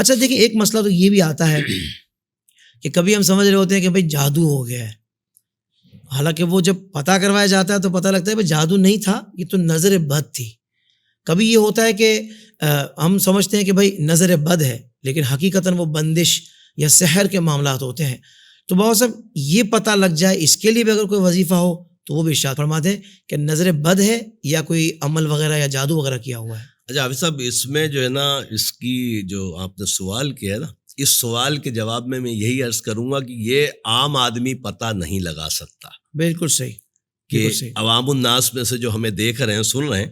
اچھا دیکھیں ایک مسئلہ تو یہ بھی آتا ہے کہ کبھی ہم سمجھ رہے ہوتے ہیں کہ بھائی جادو ہو گیا ہے، حالانکہ وہ جب پتہ کروایا جاتا ہے تو پتہ لگتا ہے بھائی جادو نہیں تھا، یہ تو نظر بد تھی۔ کبھی یہ ہوتا ہے کہ ہم سمجھتے ہیں کہ بھائی نظر بد ہے، لیکن حقیقتاً وہ بندش یا سحر کے معاملات ہوتے ہیں۔ تو بہت صاحب یہ پتہ لگ جائے، اس کے لیے بھی اگر کوئی وظیفہ ہو تو وہ بھی ارشاد فرما دیں کہ نظر بد ہے یا کوئی عمل وغیرہ یا جادو وغیرہ کیا ہوا ہے۔ اچھا حافظ صاحب، اس میں جو ہے نا، اس کی جو آپ نے سوال کیا ہے نا، اس سوال کے جواب میں یہی عرض کروں گا کہ یہ عام آدمی پتہ نہیں لگا سکتا۔ بالکل صحیح، کہ عوام الناس میں سے جو ہمیں دیکھ رہے ہیں، سن رہے ہیں،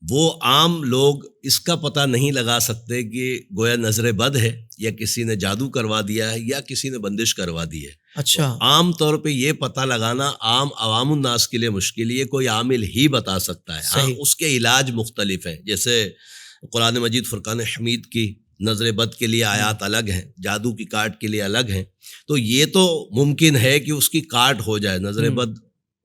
وہ عام لوگ اس کا پتہ نہیں لگا سکتے کہ گویا نظر بد ہے یا کسی نے جادو کروا دیا ہے یا کسی نے بندش کروا دی ہے۔ اچھا، عام طور پہ یہ پتہ لگانا عوام الناس کے لیے مشکل، یہ کوئی عامل ہی بتا سکتا ہے۔ ہاں، اس کے علاج مختلف ہیں، جیسے قرآن مجید فرقان حمید کی نظر بد کے لیے آیات الگ ہیں، جادو کی کاٹ کے لیے الگ ہیں۔ تو یہ تو ممکن ہے کہ اس کی کاٹ ہو جائے، نظر بد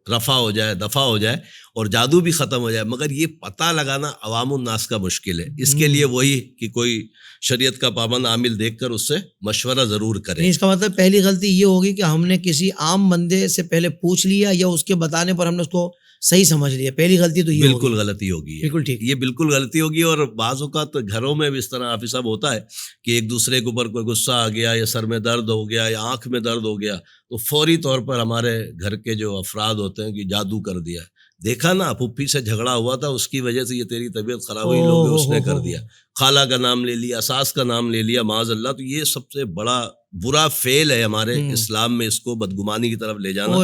رفع ہو جائے، دفع ہو جائے اور جادو بھی ختم ہو جائے، مگر یہ پتہ لگانا عوام الناس کا مشکل ہے۔ اس کے لیے وہی کہ کوئی شریعت کا پابند عامل دیکھ کر اس سے مشورہ ضرور کرے۔ اس کا مطلب پہلی غلطی یہ ہوگی کہ ہم نے کسی عام بندے سے پہلے پوچھ لیا یا اس کے بتانے پر ہم نے اس کو صحیح سمجھ لیا۔ پہلی غلطی تو یہ بالکل غلطی ہوگی، بالکل ٹھیک، یہ بالکل غلطی ہوگی۔ اور بعض اوقات گھروں میں بھی اس طرح حافظ صاحب ہوتا ہے کہ ایک دوسرے کے اوپر کوئی غصہ آ گیا یا سر میں درد ہو گیا یا آنکھ میں درد ہو گیا تو فوری طور پر ہمارے گھر کے جو افراد ہوتے ہیں کہ جادو کر دیا، دیکھا نا پھوپھی سے جھگڑا ہوا تھا، اس کی وجہ سے یہ تیری طبیعت خراب ہوئی، لوگ اس نے کر دیا، خالہ کا نام لے لیا، ساس کا نام لے لیا، معاذ اللہ۔ تو یہ سب سے بڑا برا فعل ہے ہمارے اسلام میں، اس کو بدگمانی کی طرف لے جانا۔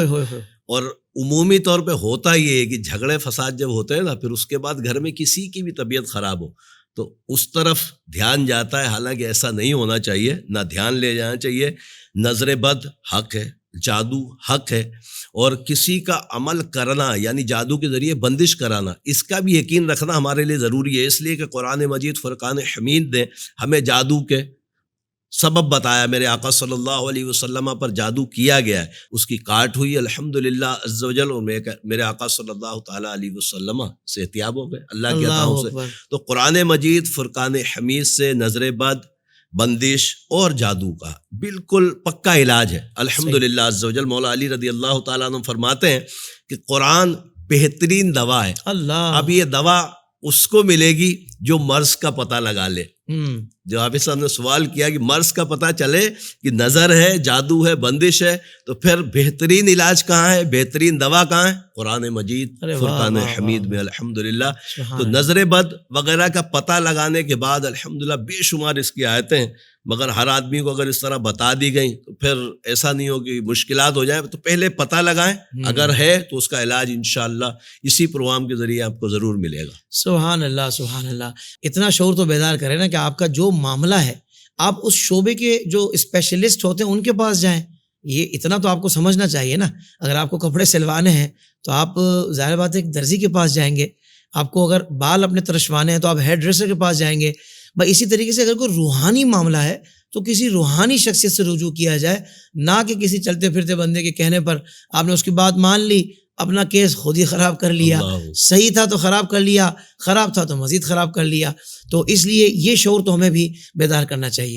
اور عمومی طور پہ ہوتا یہ ہے کہ جھگڑے فساد جب ہوتے ہیں نا، پھر اس کے بعد گھر میں کسی کی بھی طبیعت خراب ہو تو اس طرف دھیان جاتا ہے، حالانکہ ایسا نہیں ہونا چاہیے، نہ دھیان لے جانا چاہیے۔ نظر بد حق ہے، جادو حق ہے، اور کسی کا عمل کرنا یعنی جادو کے ذریعے بندش کرانا، اس کا بھی یقین رکھنا ہمارے لیے ضروری ہے، اس لیے کہ قرآن مجید فرقان حمید نے ہمیں جادو کے سبب بتایا۔ میرے آقا صلی اللہ علیہ وسلم پر جادو کیا گیا ہے، اس کی کاٹ ہوئی الحمدللہ عز و جل، اور میرے آقا صلی اللہ تعالیٰ علیہ وسلم صحت یاب ہو گئے اللہ کی عطاؤں سے۔ تو قرآن مجید فرقان حمید سے نظر بد، بندش اور جادو کا بالکل پکا علاج ہے الحمدللہ عز و جل۔ مولا علی رضی اللہ تعالیٰ عنہ فرماتے ہیں کہ قرآن بہترین دوا ہے۔ اب یہ دوا اس کو ملے گی جو مرض کا پتہ لگا لے۔ جو حافظ صاحب نے سوال کیا کہ مرض کا پتہ چلے کہ نظر ہے، جادو ہے، بندش ہے، تو پھر بہترین علاج کہاں ہے، بہترین دوا کہاں ہے؟ قرآن مجید فرقان حمید میں الحمدللہ۔ تو نظر بد وغیرہ کا پتہ لگانے کے بعد الحمدللہ بے شمار اس کی آیتیں ہیں، مگر ہر آدمی کو اگر اس طرح بتا دی گئیں تو پھر ایسا نہیں ہو کہ مشکلات ہو جائے۔ تو پہلے پتہ لگائیں، اگر ہے تو اس کا علاج انشاءاللہ اسی پروگرام کے ذریعے آپ کو ضرور ملے گا۔ سبحان اللہ، سبحان اللہ۔ اتنا شعور تو بیدار کرے نا کہ آپ کا جو معاملہ ہے آپ اس شعبے کے جو اسپیشلسٹ ہوتے ہیں ان کے پاس جائیں۔ یہ اتنا تو آپ کو سمجھنا چاہیے نا۔ اگر آپ کو کپڑے سلوانے ہیں تو آپ ظاہر بات ہے ایک درزی کے پاس جائیں گے، آپ کو اگر بال اپنے ترشوانے ہیں تو آپ ہیئر ڈریسر کے پاس جائیں گے۔ بھائی اسی طریقے سے اگر کوئی روحانی معاملہ ہے تو کسی روحانی شخصیت سے رجوع کیا جائے، نہ کہ کسی چلتے پھرتے بندے کے کہنے پر آپ نے اس کی بات مان لی، اپنا کیس خود ہی خراب کر لیا۔ صحیح تھا تو خراب کر لیا، خراب تھا تو مزید خراب کر لیا۔ تو اس لیے یہ شعور تو ہمیں بھی بیدار کرنا چاہیے۔